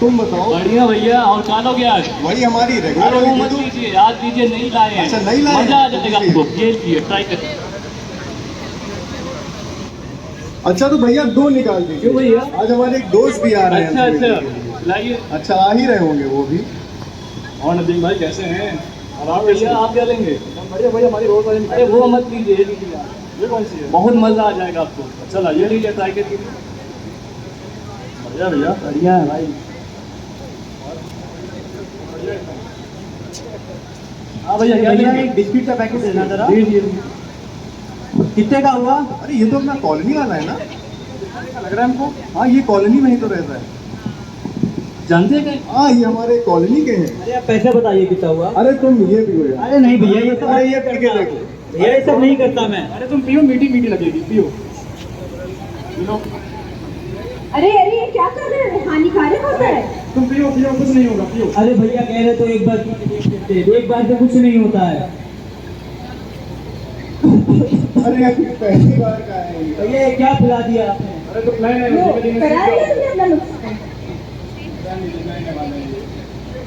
तुम बताओ। बढ़िया भैया। और खा लोगे आज? वही हमारी रेगुलर अरे वो वाली मत दे दो। लीजिए, आज लीजिए, नहीं लाए हैं। अच्छा, नहीं लाए हैं? मजा आ जाएगा तो आपको, ये लीजिए, ट्राई करिए। अच्छा तो भैया दो निकाल दीजिए। क्यों भैया? आज हमारे एक दोस्त भी आ रहे हैं। अच्छा मिलने के अच्छा, लिए। लाइए। अच्छा, आ ही रहे होंगे वो भी। और नदीम भाई कैसे हैं? और भैया आप क्या लेंगे? बढ़िया भाई, हमारी रोज वाली अरे वो मत लीजिए, ये लीजिए आप। ये कौन सी है? बहुत मजा आ जाएगा आपको। अच्छा ये लाइए। लीजिए, ट्राई करिए। बढ़िया भैया। बढ़िया है भाई। हाँ भैया, क्या भैया लेंगे? एक बिस्किट का पैकेट देना जरा। लीजिए। कितने का हुआ? अरे ये तो अपना कॉलोनी वाला है ना? लग रहा है हमको। हाँ, ये कॉलोनी में ही तो रहता है। जानते हैं? हाँ, ये हमारे कॉलोनी के हैं। अरे आप पैसे बताइए कितना हुआ। अरे तुम ये भी हो यार। अरे नहीं भैया, ये सब अरे ये पी के देखो। भैया ये सब नहीं करता मैं। अरे तुम पियो, मीठी मीठी लगेगी, पियो। पियो। अरे अरे ये क्या कर रहे हैं? हानिकारक होता है। तुम पियो पियो, कुछ नहीं होगा, पियो। अरे भैया कह रहे तो एक बार पी के देख लेते हैं। एक बार से कुछ नहीं होता है। अरे पहली बार का है ये। भैया ये क्या पिला दिया आपने? अरे तो नहीं लो, नहीं, करा रहे हैं अपना नुकसान।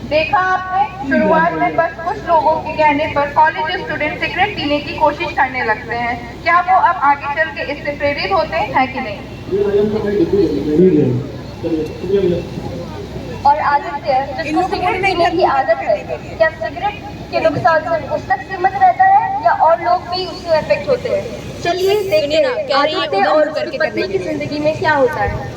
देखा आपने, शुरुआत में बस कुछ लोगों के कहने पर कॉलेज स्टूडेंट सिगरेट पीने की कोशिश करने लगते हैं। क्या वो अब आगे चल के इससे प्रेरित होते हैं कि नहीं? और आदित्य, जिसको सिगरेट पीने की आदत है, क्या सिगरेट के नुकसान सिर्फ उस तक सीमित रहता है या और लोग भी उससे अफेक्ट होते हैं? चलिए देखते हैं आदित्य और उसकी पत्नी की जिंदगी में क्या होता है।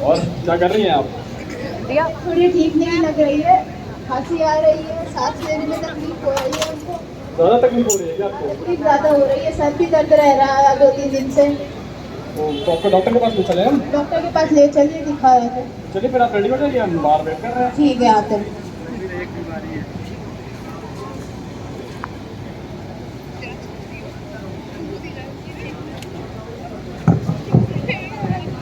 और क्या कर रही हैं आप? दिया थोड़ी ठीक नहीं लग रही है, खांसी आ रही है, सांस लेने में तकलीफ हो रही है उनको। ज़्यादा तकलीफ हो रही है क्या आपको? तकलीफ ज्यादा हो रही है, सर भी दर्द रह रहा है 2-3 दिन से। तो आपको डॉक्टर के पास ले चले हम? डॉक्टर के पास ले चलिए, दिखा रहे थे। चलिए फिर आप रेडी हो जाइए, हम बाहर वेट कर रहे हैं। ठीक है, आते हैं।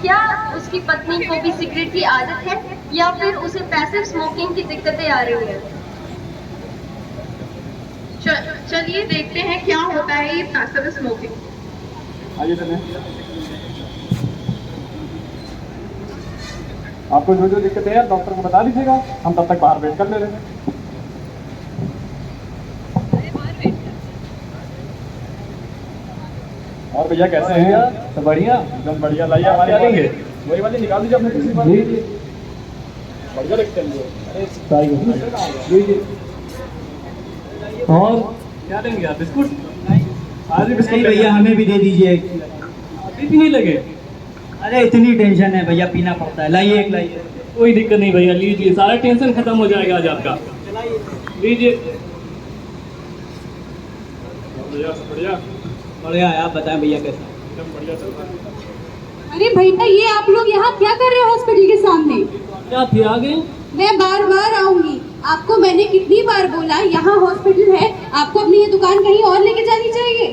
क्या उसकी पत्नी को भी सिगरेट की आदत है या फिर उसे पैसिव स्मोकिंग की दिक्कतें आ रही हैं? चलिए देखते हैं क्या होता है ये पैसिव स्मोकिंग। आइए चलें। आपको जो जो दिक्कतें हैं डॉक्टर को बता दीजिएगा, हम तब तक बाहर वेट कर ले रहे हैं। और भैया कैसे हैं? तो बढ़िया। एकदम बढ़िया। लाइए हमारी क्या लेंगे? वही वाली निकाल दीजिए अपने किसी पर। लीजिए। बढ़िया लगते हैं ये। ट्राई करिए। लीजिए। और क्या लेंगे आप? बिस्कुट? आज भी बिस्कुट नहीं भैया, हमें भी दे दीजिए। अभी भी नहीं लगे? अरे इतनी टेंशन है भैया, पीना पड़ता है। लाइए एक लाइए। कोई दिक्कत नहीं भैया, लीजिए, सारा टेंशन खत्म हो जाएगा आज आपका। लीजिए। बढ़िया सब बढ़िया, बढ़िया है। आप बताएं भैया कैसा? एकदम बढ़िया चल रहा है। अरे भैया, ये आप लोग यहाँ क्या कर रहे हो हॉस्पिटल के सामने? क्या फिर आ गए? मैं बार बार आऊंगी। आपको मैंने कितनी बार बोला, यहाँ हॉस्पिटल है, आपको अपनी ये दुकान कहीं और लेके जानी चाहिए।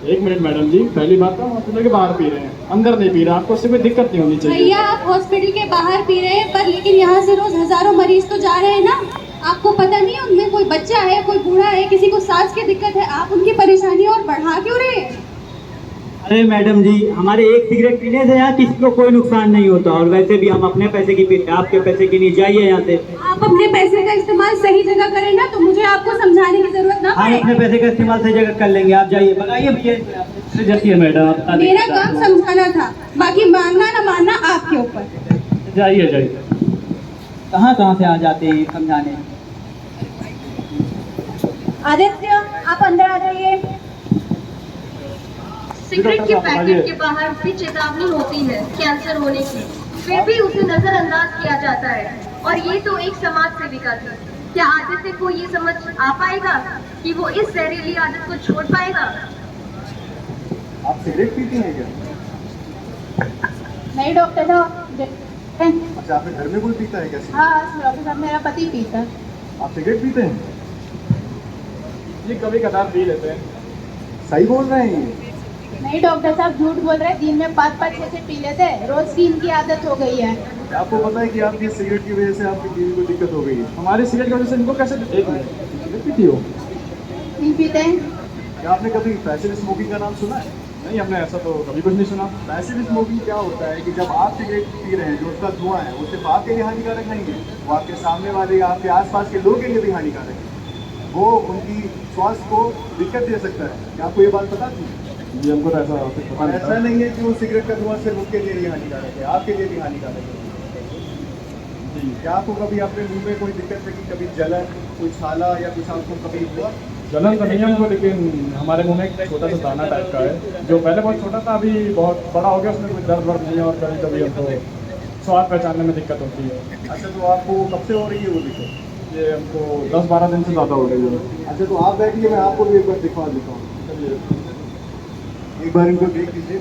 एक मिनट मैडम जी, पहली बात तो हम हॉस्पिटल के बाहर पी रहे हैं, अंदर नहीं पी रहे। आपको उससे कोई दिक्कत नहीं होनी चाहिए। भैया आप हॉस्पिटल के बाहर पी रहे हैं, पर लेकिन यहाँ से रोज हजारों मरीज तो जा रहे हैं ना। आपको पता नहीं है उनमें कोई बच्चा है, कोई बूढ़ा है, किसी को सांस की दिक्कत है, आप उनकी परेशानी और बढ़ा क्यों रहे हैं? अरे मैडम जी, हमारे एक सिगरेट पीने से यहाँ किसी को कोई नुकसान नहीं होता, और वैसे भी हम अपने पैसे की पीते हैं, आपके पैसे की नहीं। जाइए यहाँ से। आप अपने पैसे का इस्तेमाल सही जगह करें ना, तो मुझे आपको समझाने की जरूरत ना हम पड़े। अपने पैसे का इस्तेमाल सही जगह कर लेंगे। आप जाइए, भगाइए भैया। जाइए मैडम, आपका मेरा दिक्कत काम है। समझाना था, बाकी मानना ना मानना आपके ऊपर। जाइए जाइए। कहाँ कहाँ से आ जाते हैं समझाने। आदित्य, आप अंदर आ जाइए। सिगरेट के पैकेट के बाहर भी चेतावनी होती है कैंसर होने की, फिर भी उसे नजरअंदाज किया जाता है। और ये तो एक समाज सेविका थी। क्या आदित्य को ये समझ आ पाएगा कि वो इस जहरीली आदत को छोड़ पाएगा? आप सिगरेट पीती हैं क्या? नहीं डॉक्टर साहब। अच्छा, आपके घर में कोई पीता है क्या? हाँ डॉक्टर साहब, मेरा पति पीता है। आप सिगरेट पीते हैं? ये कभी कदार पी लेते हैं। सही बोल रहे हैं ये? नहीं डॉक्टर साहब, झूठ बोल रहे हैं। दिन में 5-5-6 पी लेते हैं, रोज की इनकी आदत हो गई है। आपको पता है कि आपकी सिगरेट की वजह से आपकी बीवी को दिक्कत हो गई है? हमारी सिगरेट की वजह से इनको कैसे? एक मिनट, सिगरेट पीती हो? नहीं पीते हैं। क्या आपने कभी पैसिव स्मोकिंग का नाम सुना है? नहीं, हमने ऐसा तो कभी कुछ नहीं सुना। पैसिव स्मोकिंग क्या होता है कि जब आप सिगरेट पी रहे हैं जो उसका धुआं है वो सिर्फ आपके लिए हानिकारक नहीं है, वो आपके सामने वाले या आपके आसपास के लोगों के लिए भी हानिकारक है। वो उनकी स्वास्थ्य को दिक्कत दे सकता है। क्या आपको ये बात पता थी? जी, हमको तो ऐसा कुछ पता और नहीं ऐसा था। नहीं है कि वो सिगरेट का धुआं सिर्फ उसके लिए ही हानिकारक है, आपके लिए भी हानिकारक है। जी, क्या आपको कभी अपने मुंह में कोई दिक्कत लगी, कभी जलन, कोई छाला या कुछ आपको कभी हुआ? जलन तो नहीं है हमको, लेकिन हमारे मुंह में एक छोटा सा दाना टाइप का है, जो पहले बहुत छोटा था, अभी बहुत बड़ा हो गया। उसमें कोई दर्द वर्द नहीं है और कभी कभी हमको स्वाद पहचानने में दिक्कत होती है। अच्छा, तो आपको कब से हो रही है वो दिक्कत? ये हमको 10-12 दिन से ज़्यादा हो रही है। अच्छा, तो आप बैठिए, मैं आपको भी एक बार दिखा देता हूँ। एक बार इनको देख लीजिए।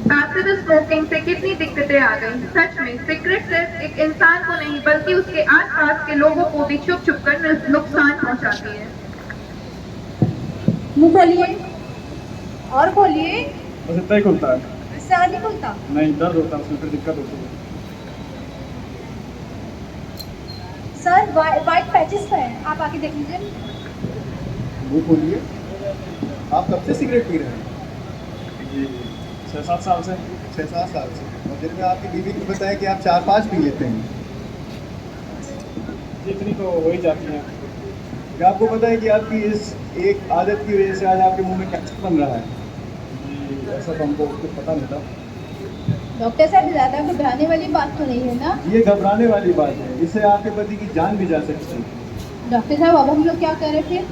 पैसिव स्मोकिंग से कितनी दिक्कतें आ गई। सच में सिगरेट सिर्फ एक इंसान को नहीं बल्कि उसके आसपास के लोगों को भी छुप छुप कर नुकसान पहुंचाती है। मुंह खोलिए और खोलिए। बस इतना ही खुलता है, इससे आगे नहीं खुलता। नहीं दर्द होता है, उसमें फिर दिक्कत होती है। सर वाइट पैचेस पे है, आप आके देख लीजिए। मुंह खोलिए। आप कब से सिगरेट पी रहे हैं? जी, 6-7 साल से। 6-7 साल से। और दिन में आपकी बीवी को बताया कि आप 4-5 पी लेते हैं। इतनी तो हो ही जाती है। क्या आपको पता है कि आपकी इस एक आदत की वजह से आज आपके मुंह में कैंसर बन रहा है? जी, ऐसा तो हमको कुछ पता नहीं था। डॉक्टर साहब ज़्यादा घबराने वाली बात तो नहीं है ना? ये घबराने वाली बात है, इससे आपके पति की जान भी जा सकती है। डॉक्टर साहब अब हम लोग क्या करें फिर?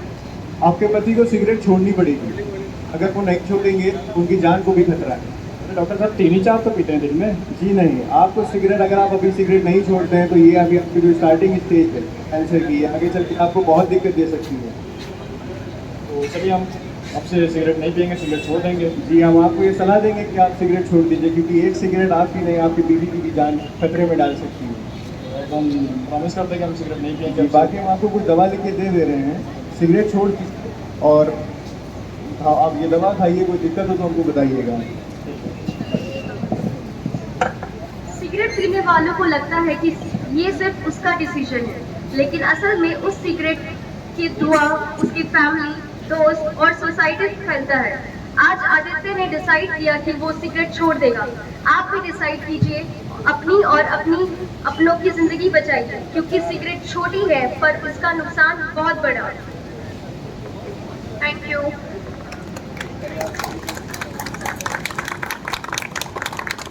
आपके पति को सिगरेट छोड़नी पड़ेगी। अगर वो नहीं छोड़ेंगे तो उनकी जान को भी खतरा है। अरे डॉक्टर साहब, 3-4 तो पीते हैं दिन में। जी नहीं, आपको सिगरेट, अगर आप अभी सिगरेट नहीं छोड़ते हैं तो ये अभी आपकी जो स्टार्टिंग स्टेज है कैंसर की, आगे चल के आपको बहुत दिक्कत दे सकती है। तो चलिए, हम अब से सिगरेट नहीं पियेंगे, सिगरेट छोड़ देंगे। जी, हम आपको ये सलाह देंगे कि आप सिगरेट छोड़ दीजिए, क्योंकि एक सिगरेट आपकी नहीं, आपकी बीवी की भी जान खतरे में डाल सकती है। तो हम प्रॉमिस करते हैं कि हम सिगरेट नहीं जी, पियेंगे। बाकी हम आपको कुछ दवा लिख के दे रहे हैं, सिगरेट छोड़ दीजिए। और हाँ, आप ये दवा खाइए, कोई दिक्कत हो तो हमको बताइएगा। सिगरेट पीने वालों को लगता है कि ये सिर्फ उसका डिसीजन है, लेकिन असल में उस सिगरेट की धुआं उसकी फैमिली, दोस्त और सोसाइटी फैलता है। आज आदित्य ने डिसाइड किया कि वो सिगरेट छोड़ देगा। आप भी डिसाइड कीजिए, अपनी और अपनों की जिंदगी बचाइए, क्योंकि सिगरेट छोटी है पर उसका नुकसान बहुत बड़ा है। Thank you.